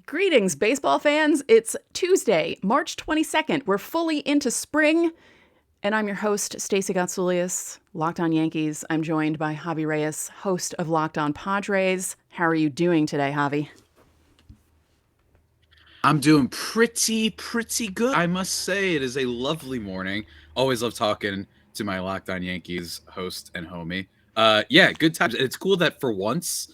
Greetings, baseball fans. It's Tuesday, March 22nd. We're fully into spring, and I'm your host, Stacey Gotsulias, Locked On Yankees. I'm joined by Javi, host of Locked On Padres. How are you doing today, Javi? I'm doing pretty good. I must say it is a lovely morning. Always love talking to my Locked On Yankees host and homie. Yeah, good times. It's cool that for once,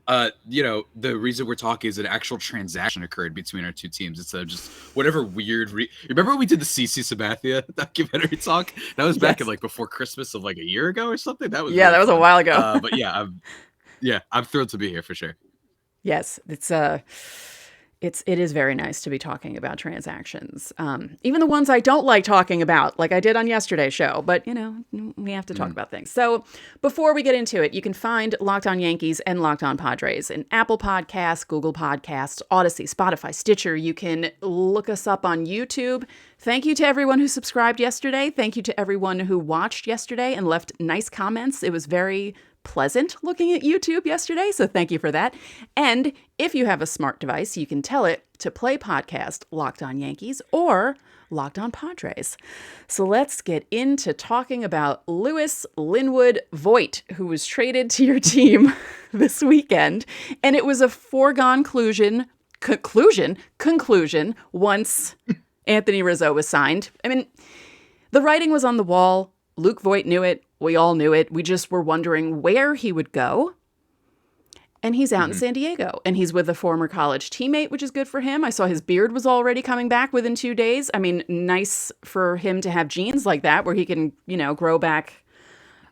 the reason we're talking is an actual transaction occurred between our two teams instead of just whatever weird. Remember when we did the CC Sabathia documentary talk? That was back in Yes. before Christmas of like a year ago or something. That was Yeah, really that was a fun. while ago. But I'm thrilled to be here for sure. Yes, it is very nice to be talking about transactions, even the ones I don't like talking about, like I did on yesterday's show. But we have to talk about things. So before we get into it, you can find Locked On Yankees and Locked On Padres in Apple Podcasts, Google Podcasts, Odyssey, Spotify, Stitcher. You can look us up on YouTube. Thank you to everyone who subscribed yesterday. Thank you to everyone who watched yesterday and left nice comments. It was very pleasant looking at YouTube yesterday, so thank you for that. And if you have a smart device, you can tell it to play podcast Locked On Yankees or Locked On Padres. So let's get into talking about Louis Linwood Voit, who was traded to your team this weekend. And it was a foregone conclusion once Anthony Rizzo was signed. I mean, the writing was on the wall. Luke Voit knew it. We all knew it. We just were wondering where he would go. And he's out in San Diego. And he's with a former college teammate, which is good for him. I saw his beard was already coming back within 2 days. I mean, nice for him to have genes like that where he can, grow back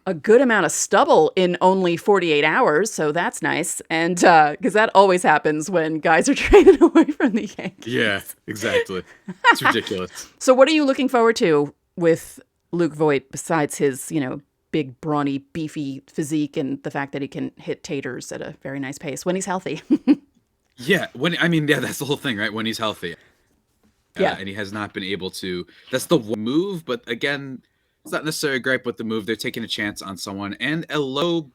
a good amount of stubble in only 48 hours. So that's nice. And because that always happens when guys are traded away from the Yankees. Yeah, exactly. It's ridiculous. So what are you looking forward to with Luke Voit besides his, big, brawny, beefy physique and the fact that he can hit taters at a very nice pace when he's healthy? Yeah, that's the whole thing, right? When he's healthy. Yeah. And he has not been able to. That's the one move, but again, it's not necessarily a gripe with the move. They're taking a chance on someone and a low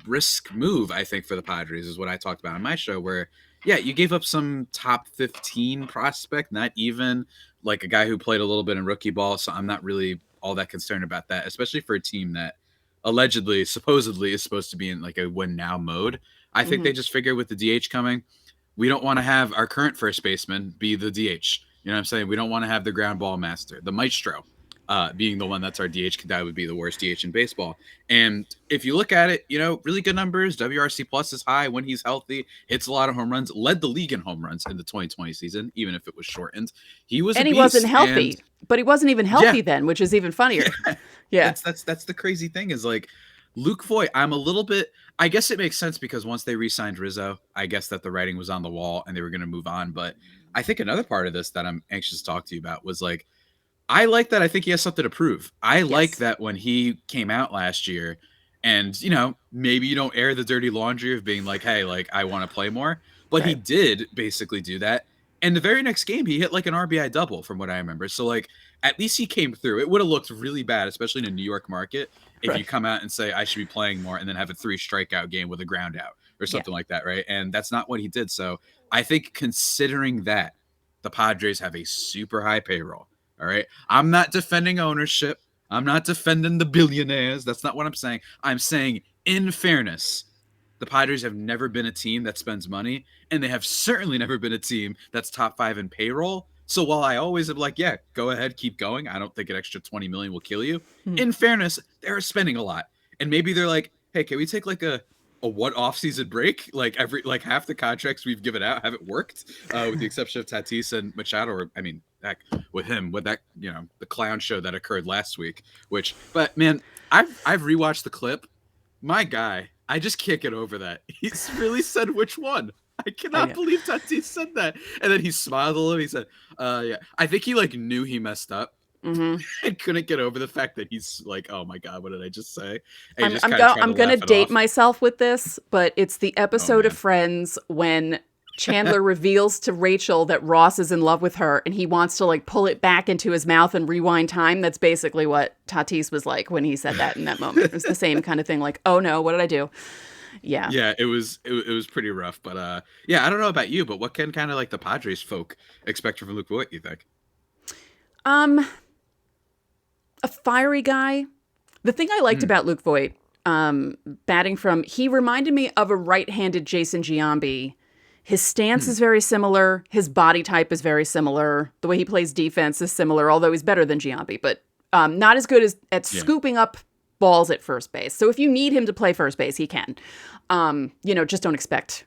risk move, I think, for the Padres is what I talked about on my show where, yeah, you gave up some top 15 prospect, not even like a guy who played a little bit in rookie ball. So I'm not really all that concerned about that, especially for a team that supposedly is supposed to be in like a win now mode. I think they just figure with the DH coming, we don't want to have our current first baseman be the DH. You know what I'm saying? We don't want to have the ground ball master, the maestro, being the one that's our DH. That would be the worst DH in baseball. And if you look at it, really good numbers. WRC plus is high when he's healthy. Hits a lot of home runs. Led the league in home runs in the 2020 season, even if it was shortened. He was, And a he beast. wasn't healthy, but he wasn't even healthy then, which is even funnier. Yeah. That's the crazy thing is like Luke Voit. I'm a little bit. I guess it makes sense because once they re-signed Rizzo, I guess that the writing was on the wall and they were going to move on. But I think another part of this that I'm anxious to talk to you about was like, I like that. I think he has something to prove. I like that when he came out last year and, maybe you don't air the dirty laundry of being like, hey, like I want to play more. But he did basically do that. And the very next game, he hit like an RBI double from what I remember. So like at least he came through. It would have looked really bad, especially in a New York market, if you come out and say, I should be playing more and then have a 3 strikeout game with a ground out or something like that. Right. And that's not what he did. So I think considering that the Padres have a super high payroll. All right. I'm not defending ownership. I'm not defending the billionaires. That's not what I'm saying. I'm saying, in fairness, the Padres have never been a team that spends money, and they have certainly never been a team that's top 5 in payroll. So while I always am like, yeah, go ahead, keep going. I don't think an extra 20 million will kill you. In fairness, they're spending a lot. And maybe they're like, hey, can we take like a one off-season break? Like half the contracts we've given out haven't worked, with the exception of Tatis and Machado. Or I mean, heck, with that the clown show that occurred last week. But man, I've rewatched the clip. My guy, I just can't get over that. He's really said which one. I cannot believe Tatis said that. And then he smiled a little. He said, yeah. I think he like knew he messed up. And couldn't get over the fact that he's like, oh my God, what did I just say? I'm going to date myself with this, but it's the episode of Friends when Chandler reveals to Rachel that Ross is in love with her and he wants to like pull it back into his mouth and rewind time. That's basically what Tatis was like when he said that in that moment. It was the same kind of thing. Like, oh no, what did I do? Yeah. Yeah, it was pretty rough, but yeah, I don't know about you, but what can kind of like the Padres folk expect from Luke Voit, you think? Um, a fiery guy. The thing I liked Mm, about Luke Voit, batting from, he reminded me of a right-handed Jason Giambi. His stance hmm, is very similar. His body type is very similar. The way he plays defense is similar, although he's better than Giambi, but not as good as at yeah, scooping up balls at first base. So if you need him to play first base, he can. Just don't expect,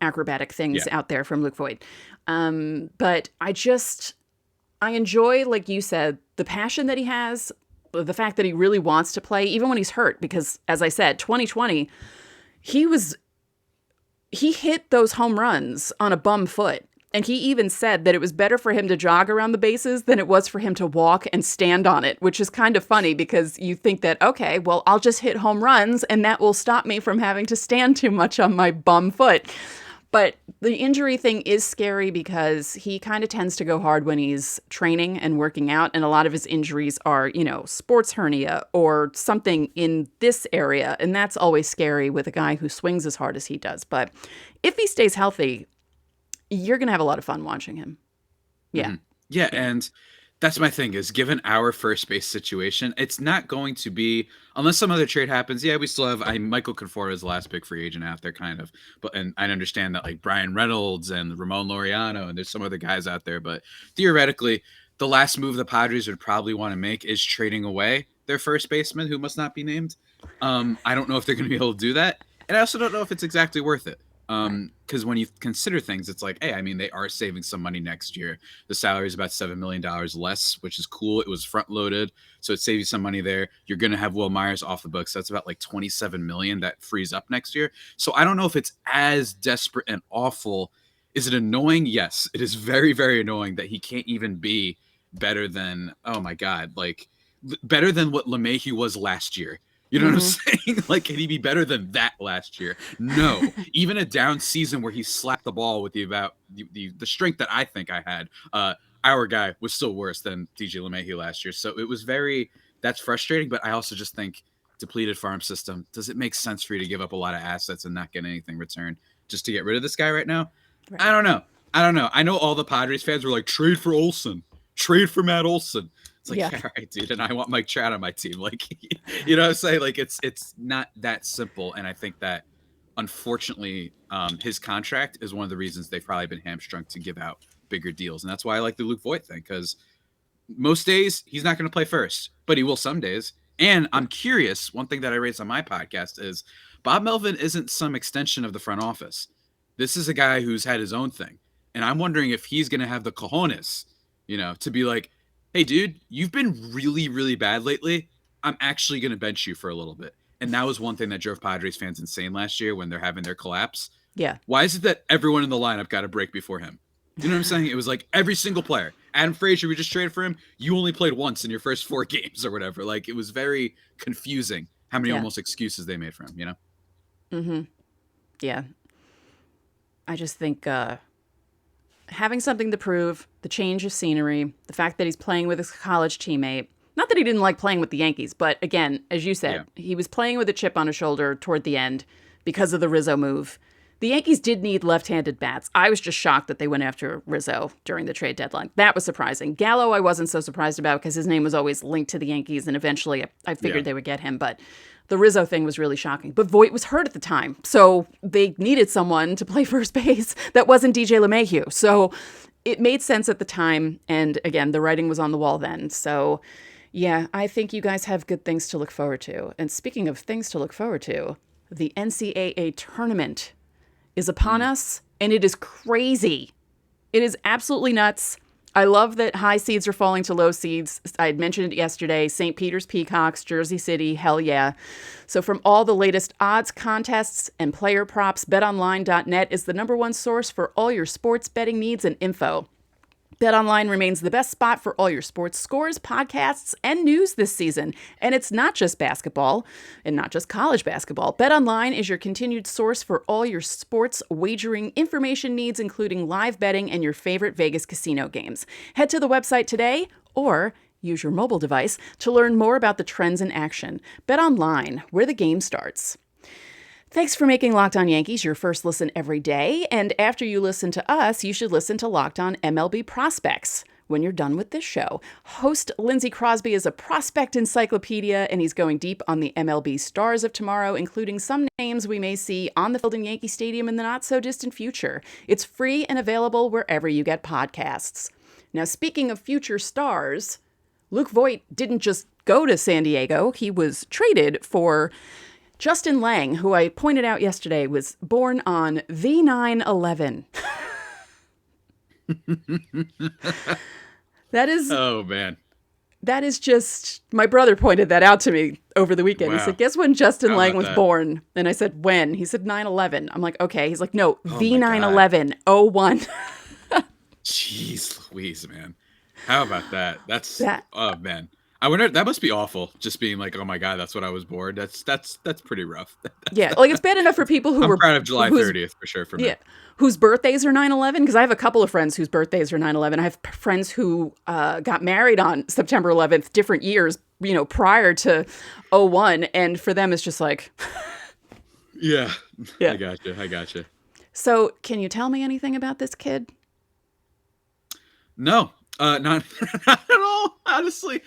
acrobatic things yeah, out there from Luke Voit. But I enjoy, like you said, the passion that he has, the fact that he really wants to play, even when he's hurt. Because, as I said, 2020, he hit those home runs on a bum foot. And he even said that it was better for him to jog around the bases than it was for him to walk and stand on it, which is kind of funny because you think that, okay, well, I'll just hit home runs and that will stop me from having to stand too much on my bum foot. But the injury thing is scary because he kind of tends to go hard when he's training and working out. And a lot of his injuries are, sports hernia or something in this area. And that's always scary with a guy who swings as hard as he does. But if he stays healthy, you're going to have a lot of fun watching him. Yeah. hmm, yeah, Yeah. and that's my thing is given our first base situation, it's not going to be unless some other trade happens. Yeah, we still have Michael Conforto is the last big free agent out there, kind of. But and I understand that like Brian Reynolds and Ramon Laureano and there's some other guys out there, but theoretically, the last move the Padres would probably want to make is trading away their first baseman, who must not be named. I don't know if they're going to be able to do that, and I also don't know if it's exactly worth it. Right. Because when you consider things, it's like, hey, I mean, they are saving some money next year. The salary is about $7 million less, which is cool. It was front loaded, so it saves you some money there. You're going to have Will Myers off the books. That's about like 27 million that frees up next year. So I don't know if it's as desperate and awful. Is it annoying? Yes, it is very, very annoying that he can't even be better than, oh my God, like better than what LeMahieu was last year. You know what I'm Mm-hmm. saying? Like, can he be better than that last year? No. Even a down season where he slapped the ball with the strength that I think I had, our guy was still worse than DJ LeMahieu last year. So it was that's frustrating. But I also just think depleted farm system. Does it make sense for you to give up a lot of assets and not get anything returned just to get rid of this guy right now? I Right. don't know. I don't know. I know all the Padres fans were like, trade for Olsen, trade for Matt Olsen. It's like, Yeah. yeah, all right, dude, and I want Mike Trout on my team. Like, you know what I'm saying? Like, it's not that simple. And I think that, unfortunately, his contract is one of the reasons they've probably been hamstrung to give out bigger deals. And that's why I like the Luke Voit thing, because most days he's not going to play first, but he will some days. And I'm curious, one thing that I raised on my podcast is Bob Melvin isn't some extension of the front office. This is a guy who's had his own thing. And I'm wondering if he's going to have the cojones, to be like, hey, dude, you've been really, really bad lately. I'm actually going to bench you for a little bit. And that was one thing that drove Padres fans insane last year when they're having their collapse. Yeah. Why is it that everyone in the lineup got a break before him? You know what I'm saying? It was like every single player. Adam Frazier, we just traded for him. You only played once in your first 4 games or whatever. Like, it was very confusing how many Yeah. almost excuses they made for him, Mm-hmm. Yeah. I just think having something to prove, the change of scenery, the fact that he's playing with his college teammate. Not that he didn't like playing with the Yankees, but again, as you Yeah. said, he was playing with a chip on his shoulder toward the end because of the Rizzo move. The Yankees did need left-handed bats. I was just shocked that they went after Rizzo during the trade deadline. That was surprising. Gallo, I wasn't so surprised about because his name was always linked to the Yankees, and eventually I Yeah. figured they would get him. But the Rizzo thing was really shocking. But Voit was hurt at the time, so they needed someone to play first base that wasn't DJ LeMahieu. So it made sense at the time, and again, the writing was on the wall then. So yeah, I think you guys have good things to look forward to. And speaking of things to look forward to, the NCAA tournament is upon Mm. us, and it is crazy. It is absolutely nuts. I love that high seeds are falling to low seeds. I had mentioned it yesterday. St. Peter's Peacocks, Jersey City, hell yeah. So from all the latest odds, contests, and player props, betonline.net is the #1 source for all your sports betting needs and info. BetOnline remains the best spot for all your sports scores, podcasts, and news this season. And it's not just basketball and not just college basketball. BetOnline is your continued source for all your sports wagering information needs, including live betting and your favorite Vegas casino games. Head to the website today or use your mobile device to learn more about the trends in action. BetOnline, where the game starts. Thanks for making Locked On Yankees your first listen every day. And after you listen to us, you should listen to Locked On MLB Prospects when you're done with this show. Host Lindsey Crosby is a prospect encyclopedia, and he's going deep on the MLB stars of tomorrow, including some names we may see on the field in Yankee Stadium in the not-so-distant future. It's free and available wherever you get podcasts. Now, speaking of future stars, Luke Voit didn't just go to San Diego. He was traded for Justin Lang, who I pointed out yesterday was born on the 9/11. That is, oh man, that is just, my brother pointed that out to me over the weekend. Wow. He said, guess when Justin How Lang about was that? born? And I said, when? He said 9/11. I'm like, okay. He's like, no, Oh the my God. 9/11, 01. Jeez Louise, man. How about that? That's That- oh man. I wonder, that must be awful. Just being like, oh my God, that's what I was born. That's pretty rough. Yeah, like it's bad enough for people who I'm were proud of July whose- 30th for sure for me. Yeah, whose birthdays are 9/11, because I have a couple of friends whose birthdays are 9/11. I have friends who got married on September 11th, different years, prior to 01, and for them it's just like, Yeah. Yeah. I gotcha. So, can you tell me anything about this kid? No, not, not at all, honestly.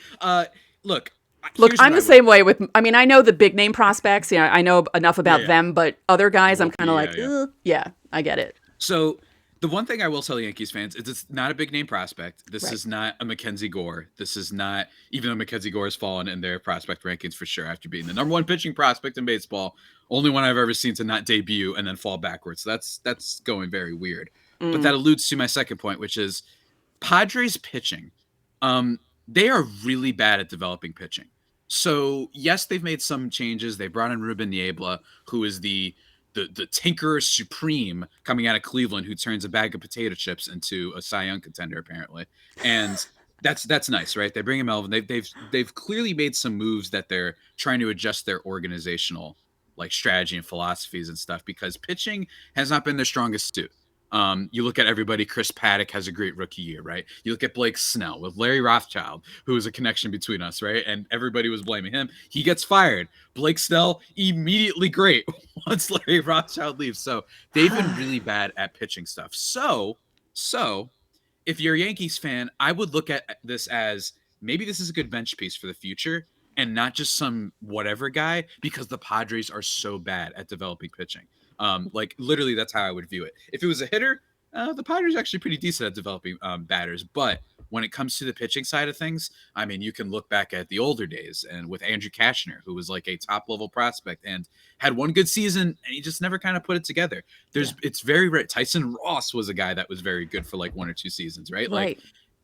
Look, Look, here's I'm what the I same way with, I mean, I know the big name prospects, I know enough about Yeah. them, but other guys, I'm kind of like, Yeah. yeah, I get it. So the one thing I will tell Yankees fans is it's not a big name prospect. This Right. is not a Mackenzie Gore. This is not, even though Mackenzie Gore has fallen in their prospect rankings for sure after being the number one pitching prospect in baseball, only one I've ever seen to not debut and then fall backwards. So that's going very weird. But that alludes to my second point, which is Padres pitching. They are really bad at developing pitching. So yes, they've made some changes. They brought in Ruben Niebla, who is the tinkerer supreme coming out of Cleveland, who turns a bag of potato chips into a Cy Young contender, apparently. And that's nice, right? They bring him Melvin. They've clearly made some moves that they're trying to adjust their organizational like strategy and philosophies and stuff, because pitching has not been their strongest suit. You look at everybody. Chris Paddock has a great rookie year, right? You look at Blake Snell with Larry Rothschild, who is a connection between us, right? And everybody was blaming him. He gets fired. Blake Snell immediately great once Larry Rothschild leaves. So they've been really bad at pitching stuff. So if you're a Yankees fan, I would look at this as maybe this is a good bench piece for the future and not just some whatever guy, because the Padres are so bad at developing pitching. Like literally that's how I would view it. If it was a hitter, the Padres are actually pretty decent at developing batters. But when it comes to the pitching side of things, I mean, you can look back at the older days and with Andrew Kashner, who was like a top level prospect and had one good season and he just never kind of put it together. It's very rare. Tyson Ross was a guy that was very good for like 1 or 2 seasons, right? Like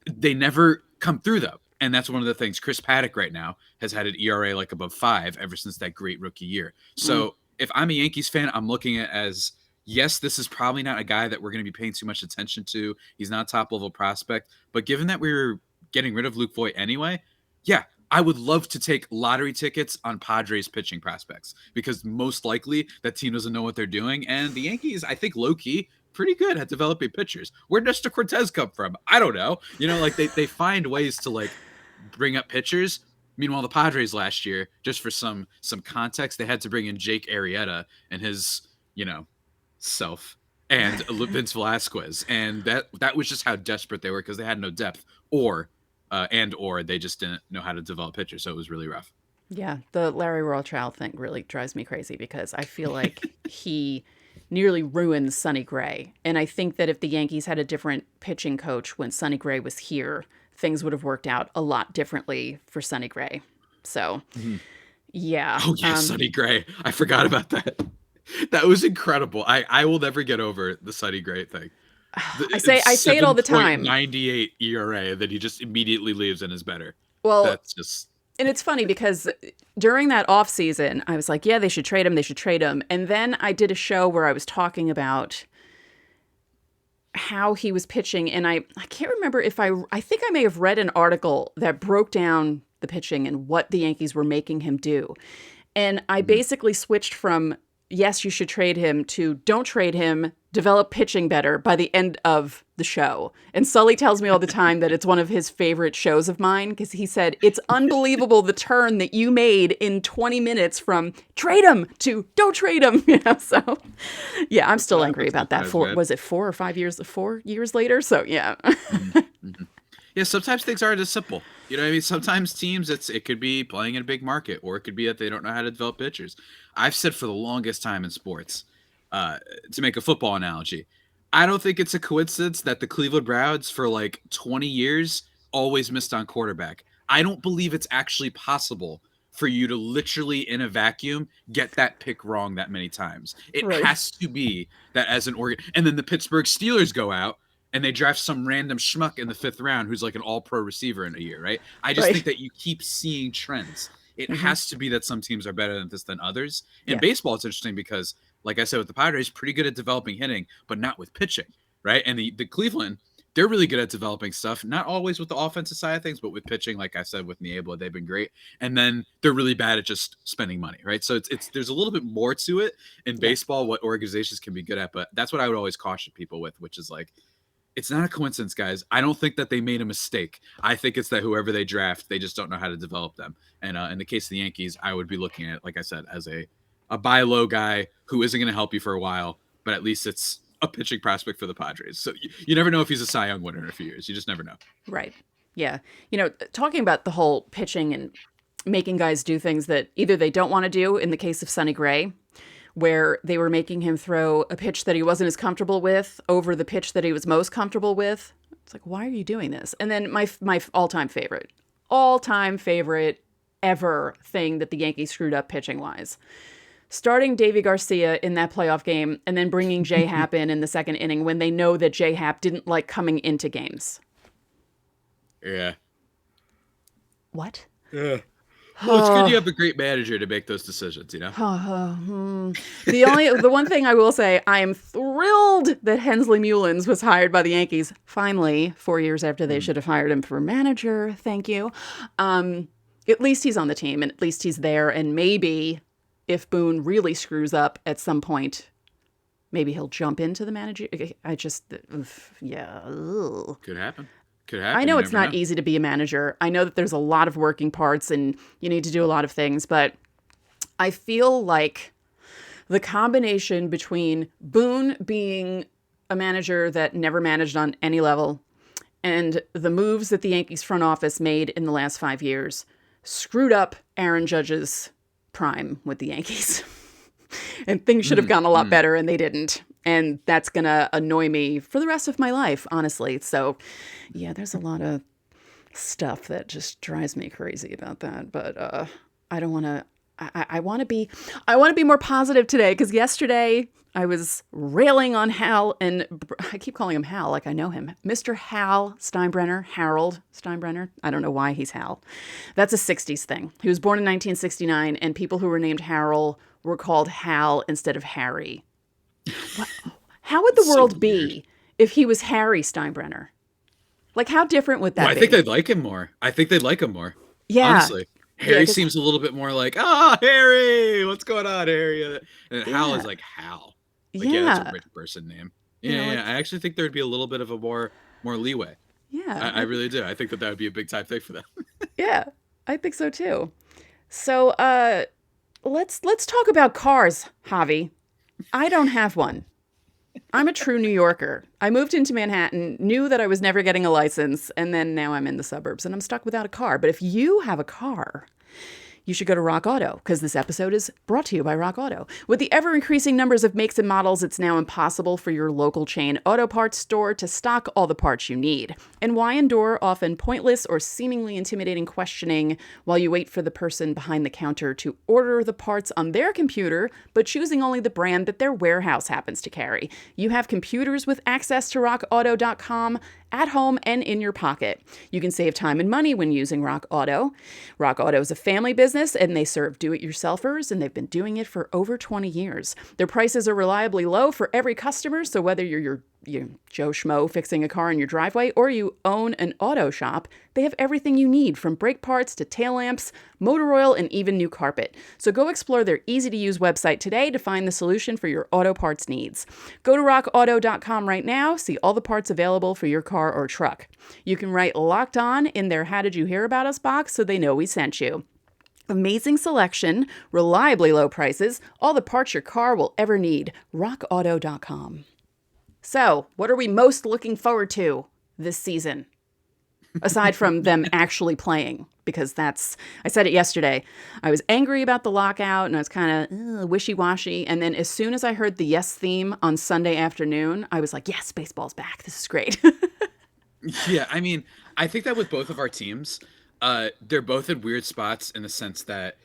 they never come through though. And that's one of the things. Chris Paddock right now has had an ERA like above 5 ever since that great rookie year. So if I'm a Yankees fan, I'm looking at as, yes, this is probably not a guy that we're going to be paying too much attention to. He's not a top level prospect, but given that we were getting rid of Luke Voit anyway, yeah, I would love to take lottery tickets on Padres pitching prospects, because most likely that team doesn't know what they're doing. And the Yankees, I think low key, pretty good at developing pitchers. Where'd Nestor Cortez come from? I don't know. Like they find ways to like bring up pitchers. Meanwhile, the Padres last year, just for some context, they had to bring in Jake Arrieta and his, self and Vince Velasquez. And that was just how desperate they were, because they had no depth or they just didn't know how to develop pitchers. So it was really rough. Yeah, the Larry Rothschild thing really drives me crazy, because I feel like he nearly ruined Sonny Gray. And I think that if the Yankees had a different pitching coach when Sonny Gray was here, things would have worked out a lot differently for Sonny Gray. So, yeah. Oh, yeah, Sonny Gray. I forgot about that. That was incredible. I will never get over the Sonny Gray thing. I say it all the time. 98 ERA that he just immediately leaves and is better. Well, that's just... And it's funny because during that off season, I was like, yeah, they should trade him. And then I did a show where I was talking about how he was pitching. And I can't remember if I think I may have read an article that broke down the pitching and what the Yankees were making him do. And I basically switched from yes, you should trade him to don't trade him, develop pitching better by the end of the show. And Sully tells me all the time that it's one of his favorite shows of mine because he said, it's unbelievable the turn that you made in 20 minutes from trade him to don't trade him. So yeah, I'm still angry about that. Was it 4 or 5 years, 4 years later? So yeah. Yeah, sometimes things aren't as simple. You know what I mean? Sometimes teams, it could be playing in a big market, or it could be that they don't know how to develop pitchers. I've said for the longest time in sports, to make a football analogy, I don't think it's a coincidence that the Cleveland Browns for like 20 years always missed on quarterback. I don't believe it's actually possible for you to literally in a vacuum get that pick wrong that many times. It has to be that as an organ. And then the Pittsburgh Steelers go out and they draft some random schmuck in the 5th round who's like an all-pro receiver in a year, right? I just think that you keep seeing trends. It has to be that some teams are better than this than others. In baseball, it's interesting because, like I said, with the Padres, pretty good at developing hitting, but not with pitching, right? And the Cleveland, they're really good at developing stuff, not always with the offensive side of things, but with pitching, like I said, with Niebla, they've been great. And then they're really bad at just spending money, right? So it's there's a little bit more to it in baseball, what organizations can be good at, but that's what I would always caution people with, which is like, it's not a coincidence, guys. I don't think that they made a mistake. I think it's that whoever they draft, they just don't know how to develop them. And in the case of the Yankees, I would be looking at it, like I said, as a buy low guy who isn't going to help you for a while, but at least it's a pitching prospect for the Padres. So you never know if he's a Cy Young winner in a few years. You just never know. Right. Yeah. Talking about the whole pitching and making guys do things that either they don't want to do, in the case of Sonny Gray, where they were making him throw a pitch that he wasn't as comfortable with over the pitch that he was most comfortable with. It's like, why are you doing this? And then my all-time favorite ever thing that the Yankees screwed up pitching-wise. Starting Davy Garcia in that playoff game and then bringing J-Happ in the second inning when they know that J-Happ didn't like coming into games. Yeah. What? Yeah. Well, it's good you have a great manager to make those decisions, you know? The one thing I will say, I am thrilled that Hensley Mullins was hired by the Yankees, finally, 4 years after they should have hired him for manager. Thank you. At least he's on the team, and at least he's there, and maybe if Boone really screws up at some point, maybe he'll jump into the manager. Yeah. Ugh. Could happen. I know it's not easy to be a manager. I know that there's a lot of working parts and you need to do a lot of things, but I feel like the combination between Boone being a manager that never managed on any level and the moves that the Yankees front office made in the last 5 years screwed up Aaron Judge's prime with the Yankees. And things should have gone a lot better and they didn't. And that's going to annoy me for the rest of my life, honestly. So, yeah, there's a lot of stuff that just drives me crazy about that. But I don't want to. I want to be more positive today because yesterday I was railing on Hal, and I keep calling him Hal like I know him. Mr. Hal Steinbrenner, Harold Steinbrenner. I don't know why he's Hal. That's a 60s thing. He was born in 1969, and people who were named Harold were called Hal instead of Harry. How would the world be if he was Harry Steinbrenner? Like, how different would that be? I think they'd like him more. Yeah. Honestly. Harry seems a little bit more like, Harry, what's going on, Harry? And Hal is like Hal. Like, that's a rich person name. Yeah. I actually think there'd be a little bit of a more leeway. Yeah. I really do. I think that would be a big time thing for them. Yeah, I think so too. So let's talk about cars, Javi. I don't have one. I'm a true New Yorker. I moved into Manhattan, knew that I was never getting a license, and then now I'm in the suburbs and I'm stuck without a car. But if you have a car, you should go to Rock Auto, because this episode is brought to you by Rock Auto. With the ever-increasing numbers of makes and models, it's now impossible for your local chain auto parts store to stock all the parts you need. And why endure often pointless or seemingly intimidating questioning while you wait for the person behind the counter to order the parts on their computer, but choosing only the brand that their warehouse happens to carry? You have computers with access to rockauto.com at home and in your pocket. You can save time and money when using Rock Auto. Rock Auto is a family business, and they serve do-it-yourselfers, and they've been doing it for over 20 years. Their prices are reliably low for every customer, so whether you're Joe Schmo fixing a car in your driveway, or you own an auto shop, they have everything you need, from brake parts to tail lamps, motor oil, and even new carpet. So go explore their easy-to-use website today to find the solution for your auto parts needs. Go to rockauto.com right now, see all the parts available for your car or truck. You can write Locked On in their How Did You Hear About Us box so they know we sent you. Amazing selection, reliably low prices, all the parts your car will ever need. rockauto.com. So, what are we most looking forward to this season? Aside from them actually playing, because I said it yesterday. I was angry about the lockout and I was kind of wishy-washy. And then as soon as I heard the Yes theme on Sunday afternoon, I was like, yes, baseball's back. This is great. Yeah, I mean, I think that with both of our teams, they're both in weird spots in the sense that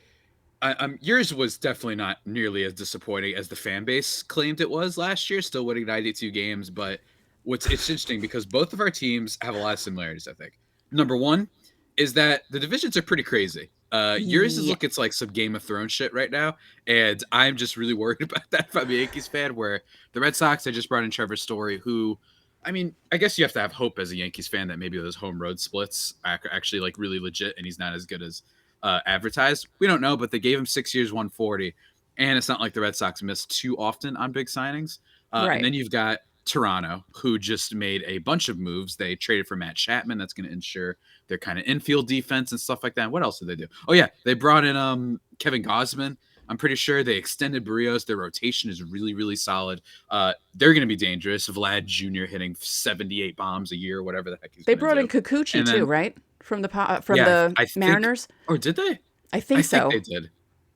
yours was definitely not nearly as disappointing as the fan base claimed it was last year, still winning 92 games. But it's interesting because both of our teams have a lot of similarities, I think. Number one is that the divisions are pretty crazy. Yours is looking like some Game of Thrones shit right now, and I'm just really worried about that if I'm a Yankees fan, where the Red Sox, I just brought in Trevor Story, who, I mean, I guess you have to have hope as a Yankees fan that maybe those home road splits are actually like really legit and he's not as good as advertised. We don't know, but they gave him 6 years, 140, and it's not like the Red Sox miss too often on big signings. Right. And then you've got Toronto, who just made a bunch of moves. They traded for Matt Chapman. That's going to ensure their kind of infield defense and stuff like that. What else did they do? Oh, yeah, they brought in Kevin Gausman. I'm pretty sure they extended Barrios. Their rotation is really, really solid. They're going to be dangerous. Vlad Jr. hitting 78 bombs a year, whatever the heck he's They going to brought do. in Kikuchi too, right? From the I think, Mariners. Or did they? I think so. They did.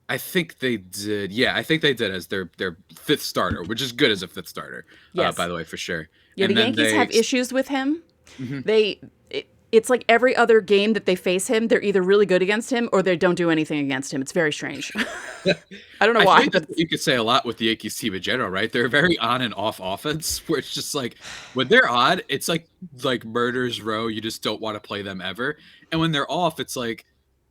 I think they did. Yeah, I think they did as their fifth starter, which is good as a fifth starter. Yes. By the way, for sure. Yeah, And the then Yankees have issues with him. Mm-hmm. It's like every other game that they face him, they're either really good against him or they don't do anything against him. It's very strange. I don't know why. I think you could say a lot with the Yankees team in general, right? They're very on and off offense, where it's just like when they're on, it's like murder's row. You just don't want to play them ever. And when they're off, it's like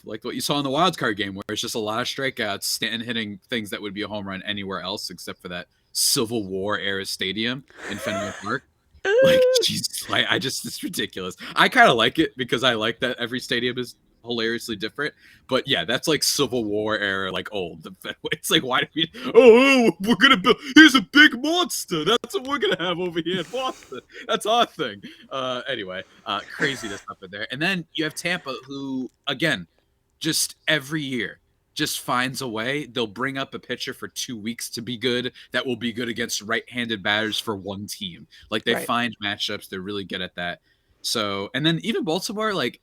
what you saw in the wild card game, where it's just a lot of strikeouts, Stanton hitting things that would be a home run anywhere else except for that Civil War era stadium in Fenway Park. Like, Jesus, it's ridiculous. I kind of like it because I like that every stadium is hilariously different. But yeah, that's like Civil War era, like old. It's like, why do we? Oh, we're gonna build. Here's a big monster. That's what we're gonna have over here in Boston. That's our thing. Anyway, craziness up in there. And then you have Tampa, who again, just every year, just finds a way. They'll bring up a pitcher for 2 weeks to be good. That will be good against right-handed batters for one team. Like they find matchups. They're really good at that. So, and then even Baltimore, right?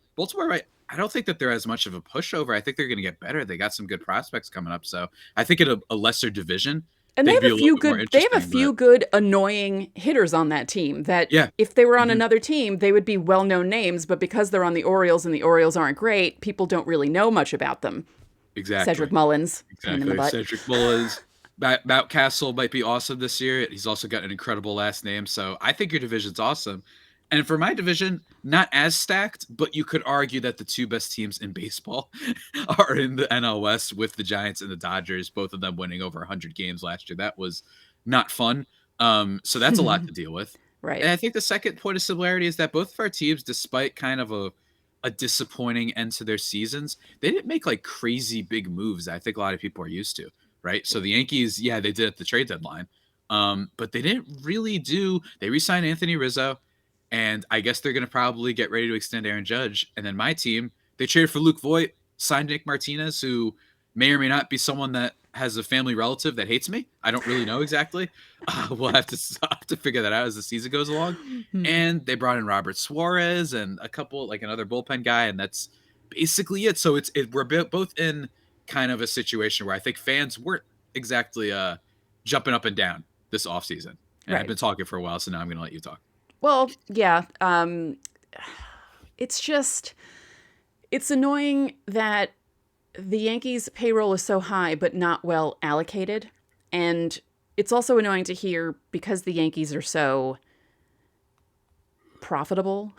I don't think that they're as much of a pushover. I think they're going to get better. They got some good prospects coming up. So I think in a lesser division, and they have a few good, annoying hitters on that team that if they were on another team, they would be well-known names. But because they're on the Orioles and the Orioles aren't great, people don't really know much about them. Exactly. Cedric Mullins. Exactly. Cedric Mullins. Mountcastle might be awesome this year. He's also got an incredible last name. So I think your division's awesome. And for my division, not as stacked, but you could argue that the two best teams in baseball are in the NL West with the Giants and the Dodgers, both of them winning over 100 games last year. That was not fun. So that's a lot to deal with. Right. And I think the second point of similarity is that both of our teams, despite kind of a disappointing end to their seasons, they didn't make like crazy big moves that I think a lot of people are used to, right? So the Yankees, they did at the trade deadline, but they didn't really do. They re-signed Anthony Rizzo, and I guess they're going to probably get ready to extend Aaron Judge. And then my team, they traded for Luke Voit, signed Nick Martinez, who may or may not be someone that has a family relative that hates me. I don't really know exactly. We'll have to figure that out as the season goes along. And they brought in Robert Suarez and a couple, like another bullpen guy, and that's basically it. So we're both in kind of a situation where I think fans weren't exactly jumping up and down this offseason. And I've been talking for a while, so now I'm going to let you talk. Well, yeah. It's annoying that the Yankees' payroll is so high, but not well allocated. And it's also annoying to hear because the Yankees are so profitable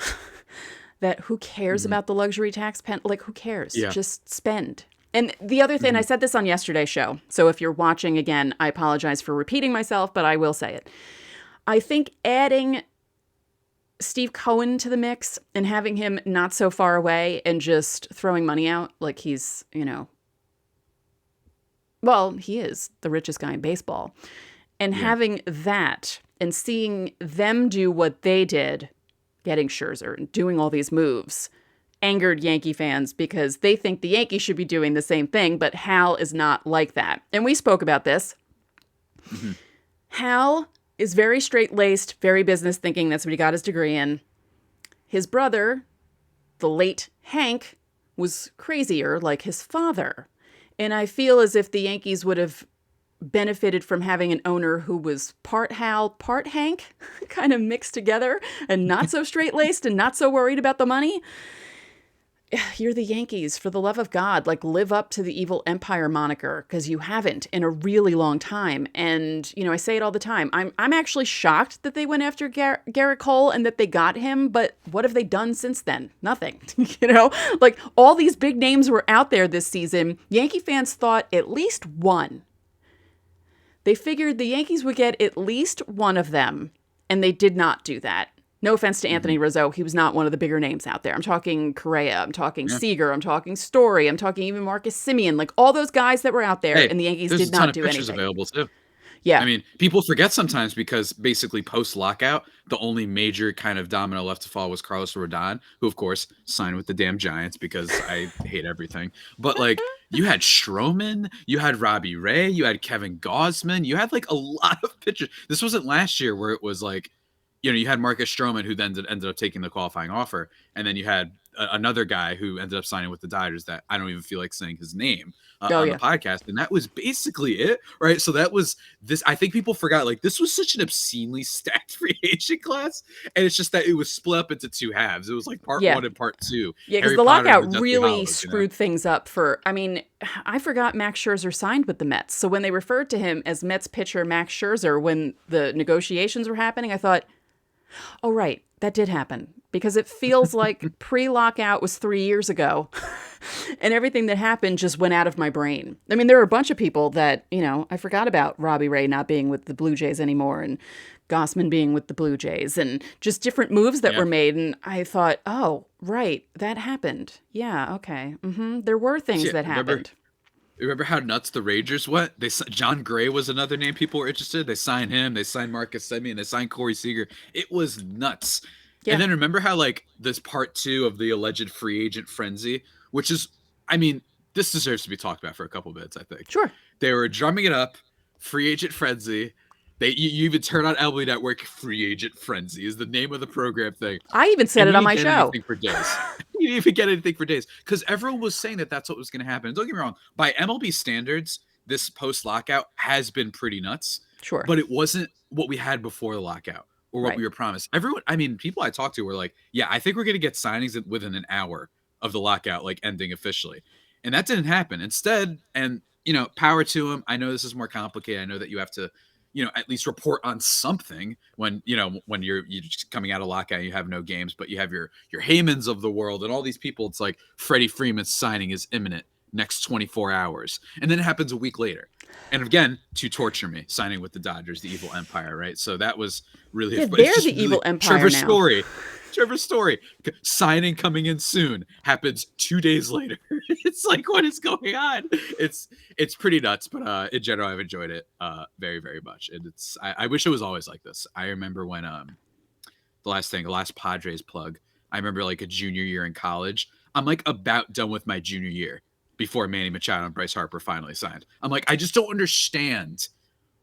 that who cares about the luxury tax pen? Like, who cares? Yeah. Just spend. And the other thing, I said this on yesterday's show. So if you're watching again, I apologize for repeating myself, but I will say it. I think adding Steve Cohen to the mix and having him not so far away and just throwing money out like he's, well, he is the richest guy in baseball. And having that and seeing them do what they did, getting Scherzer and doing all these moves, angered Yankee fans because they think the Yankees should be doing the same thing, but Hal is not like that. And we spoke about this. Mm-hmm. Hal is very straight-laced, very business thinking. That's what he got his degree in. His brother, the late Hank, was crazier like his father. And I feel as if the Yankees would have benefited from having an owner who was part Hal, part Hank, kind of mixed together and not so straight-laced and not so worried about the money. You're the Yankees, for the love of God, like live up to the evil empire moniker, because you haven't in a really long time. And, I say it all the time. I'm actually shocked that they went after Garrett Cole and that they got him. But what have they done since then? Nothing. Like all these big names were out there this season. Yankee fans thought at least one. They figured the Yankees would get at least one of them, and they did not do that. No offense to Anthony Rizzo. He was not one of the bigger names out there. I'm talking Correa. I'm talking Seager. I'm talking Story. I'm talking even Marcus Semien. Like all those guys that were out there, and the Yankees did not do anything. There's a ton of pictures available too. Yeah. I mean, people forget sometimes because basically post-lockout, the only major kind of domino left to fall was Carlos Rodon, who, of course, signed with the damn Giants because I hate everything. But, like, you had Stroman, you had Robbie Ray, you had Kevin Gausman, you had, like, a lot of pitchers. This wasn't last year where it was, like, you had Marcus Stroman, who then ended up taking the qualifying offer, and then you had another guy who ended up signing with the Dodgers that I don't even feel like saying his name on the podcast, and that was basically it, right? So that was this. I think people forgot, like, this was such an obscenely stacked free agent class, and it's just that it was split up into two halves. It was like part one and part two. Yeah, because the lockout really screwed things up I forgot Max Scherzer signed with the Mets, so when they referred to him as Mets pitcher Max Scherzer when the negotiations were happening, I thought, oh, right, that did happen. Because it feels like pre-lockout was 3 years ago. And everything that happened just went out of my brain. I mean, there are a bunch of people that, I forgot about Robbie Ray not being with the Blue Jays anymore and Gausman being with the Blue Jays and just different moves that were made. And I thought, oh, right, that happened. Yeah, okay. There were things that happened. Remember how nuts the Rangers went? John Gray was another name people were interested. They signed him. They signed Marcus Semien. They signed Corey Seager. It was nuts. Yeah. And then remember how, like, this part two of the alleged free agent frenzy, which is, I mean, this deserves to be talked about for a couple of minutes, I think. Sure. They were drumming it up, free agent frenzy. You even turn on MLB Network, free agent frenzy is the name of the program thing. I even said it on my show. For days. You didn't even get anything for days because everyone was saying that that's what was going to happen. And don't get me wrong, by MLB standards, this post-lockout has been pretty nuts. Sure. But it wasn't what we had before the lockout. Or what we were promised. People I talked to were like, yeah, I think we're going to get signings within an hour of the lockout, like, ending officially. And that didn't happen. Instead, and, power to them. I know this is more complicated. I know that you have to, at least report on something when you're just coming out of lockout, you have no games, but you have your Heymans of the world and all these people. It's like Freddie Freeman's signing is imminent next 24 hours. And then it happens a week later. And again, to torture me, signing with the Dodgers, the evil empire, right? So that was really they're the evil empire now. Trevor Story signing coming in soon happens 2 days later. It's like, what is going on? It's pretty nuts, but in general, I've enjoyed it very, very much. And I wish it was always like this. I remember when the last Padres plug. I remember like a junior year in college. I'm like about done with my junior year before Manny Machado and Bryce Harper finally signed. I'm like, I just don't understand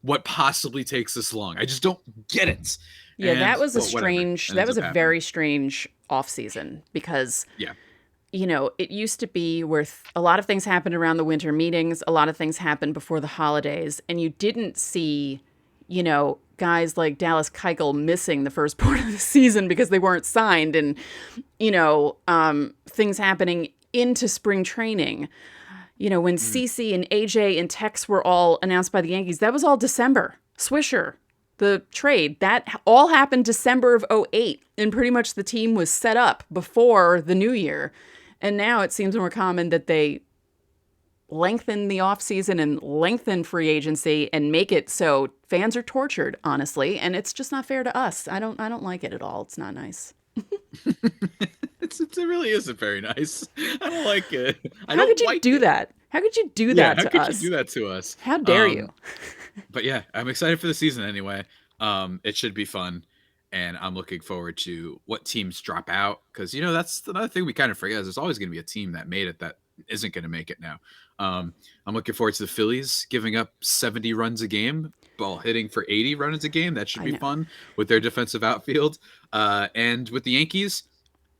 what possibly takes this long. I just don't get it. Yeah, that was a very strange offseason because, it used to be where a lot of things happened around the winter meetings. A lot of things happened before the holidays. And you didn't see, guys like Dallas Keuchel missing the first part of the season because they weren't signed and, things happening into spring training. When CeCe and AJ and Tex were all announced by the Yankees, that was all December. Swisher, the trade, that all happened December of 2008. And pretty much the team was set up before the new year. And now it seems more common that they lengthen the offseason and lengthen free agency and make it so fans are tortured, honestly, and it's just not fair to us. I don't like it at all. It's not nice. It really isn't very nice. I don't like it. How could you do that? How could you do that to us? How could you do that to us? How dare you? But yeah, I'm excited for the season anyway. It should be fun, and I'm looking forward to what teams drop out, because that's another thing we kind of forget is there's always going to be a team that made it that isn't going to make it now. I'm looking forward to the Phillies giving up 70 runs a game while hitting for 80 runs a game. That should be fun with their defensive outfield. And with the Yankees,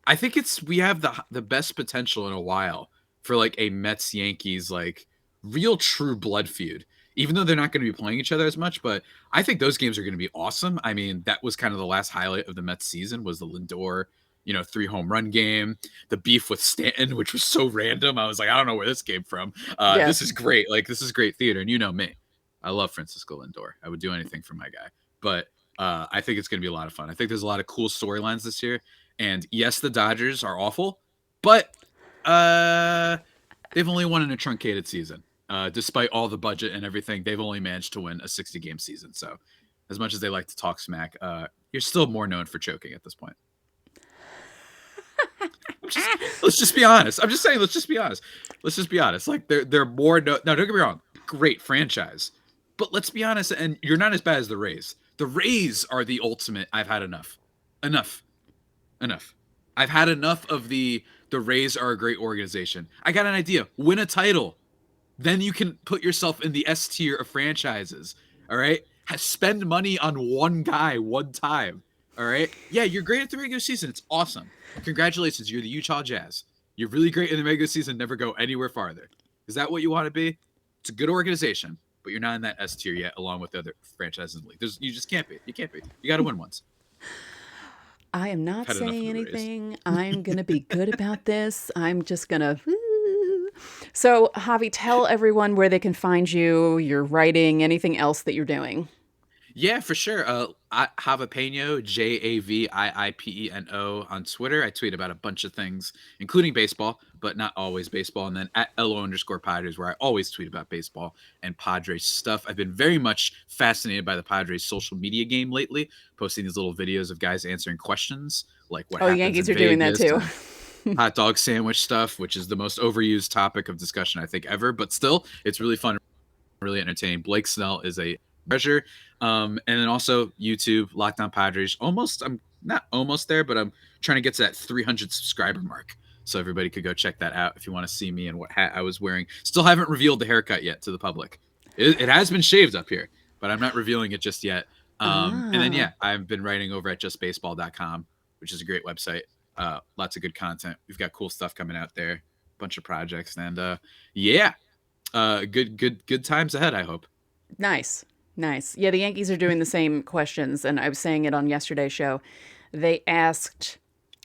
I think we have the best potential in a while for like a Mets Yankees like real true blood feud, even though they're not going to be playing each other as much. But I think those games are going to be awesome. I mean, that was kind of the last highlight of the Mets season was the Lindor 3 home run game, the beef with Stanton, which was so random. I was like, I don't know where this came from. This is great. Like, this is great theater. And you know me, I love Francisco Lindor. I would do anything for my guy. But I think it's going to be a lot of fun. I think there's a lot of cool storylines this year. And yes, the Dodgers are awful, but they've only won in a truncated season. Despite all the budget and everything, they've only managed to win a 60-game season. So as much as they like to talk smack, you're still more known for choking at this point. Let's just be honest. I'm just saying, let's just be honest. Let's just be honest. Like they're more now, don't get me wrong, great franchise. But let's be honest, and you're not as bad as the Rays. The Rays are the ultimate. I've had enough. Enough. I've had enough of the Rays are a great organization. I got an idea. Win a title. Then you can put yourself in the S tier of franchises. All right? Spend money on one guy one time. All right? Yeah, you're great at the regular season. It's awesome. Congratulations. You're the Utah Jazz. You're really great in the regular season, never go anywhere farther. Is that what you want to be? It's a good organization, but you're not in that S tier yet, along with the other franchises in the league. You just can't be. You can't be. You got to win once. I am not saying anything. I'm going to be good about this. I'm just going to... So, Javi, tell everyone where they can find you, your writing, anything else that you're doing. Yeah, for sure. Javipeno, JAVIIPENO on Twitter. I tweet about a bunch of things, including baseball, but not always baseball. And then at @LO_Padres, where I always tweet about baseball and Padres stuff. I've been very much fascinated by the Padres social media game lately, posting these little videos of guys answering questions, like what happens Yankees in are doing that too. Hot dog sandwich stuff, which is the most overused topic of discussion I think ever, but still, it's really fun, really entertaining. Blake Snell is a treasure. And then also YouTube, Locked On Padres. I'm not almost there, but I'm trying to get to that 300 subscriber mark. So everybody could go check that out if you want to see me and what hat I was wearing. Still haven't revealed the haircut yet to the public. It has been shaved up here, but I'm not revealing it just yet. And then, yeah, I've been writing over at justbaseball.com, which is a great website. Lots of good content. We've got cool stuff coming out there, a bunch of projects, and good times ahead, I hope. Nice. Yeah, the Yankees are doing the same questions, and I was saying it on yesterday's show. They asked,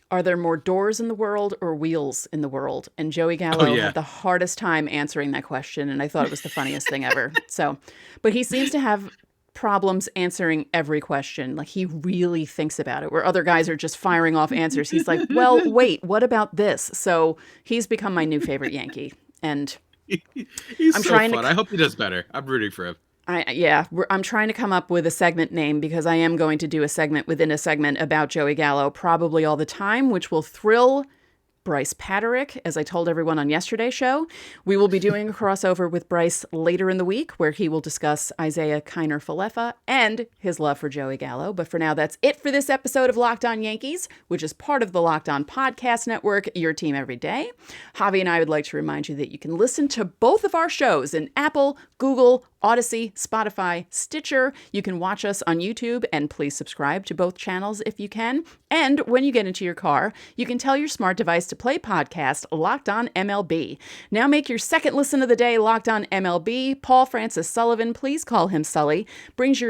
are there more doors in the world or wheels in the world? And Joey Gallo had the hardest time answering that question, and I thought it was the funniest thing ever. So, but he seems to have problems answering every question. Like, he really thinks about it, where other guys are just firing off answers. He's like, well, wait, what about this? So he's become my new favorite Yankee. And he's fun. I hope he does better. I'm rooting for him. I'm trying to come up with a segment name, because I am going to do a segment within a segment about Joey Gallo probably all the time, which will thrill Bryce Paterick, as I told everyone on yesterday's show. We will be doing a crossover with Bryce later in the week, where he will discuss Isaiah Kiner-Falefa and his love for Joey Gallo. But for now, that's it for this episode of Locked On Yankees, which is part of the Locked On Podcast Network, your team every day. Javi and I would like to remind you that you can listen to both of our shows in Apple, Google, Odyssey, Spotify, Stitcher. You can watch us on YouTube, and please subscribe to both channels if you can. And when you get into your car, you can tell your smart device to play podcast Locked On MLB. Now make your second listen of the day Locked On MLB. Paul Francis Sullivan, please call him Sully, brings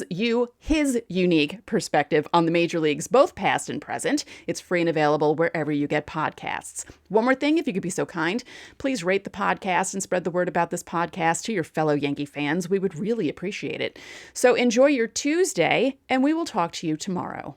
you his unique perspective on the major leagues, both past and present. It's free and available wherever you get podcasts. One more thing, if you could be so kind, please rate the podcast and spread the word about this podcast to your fellow Yankee fans. We would really appreciate it. So enjoy your Tuesday, and we will talk to you tomorrow.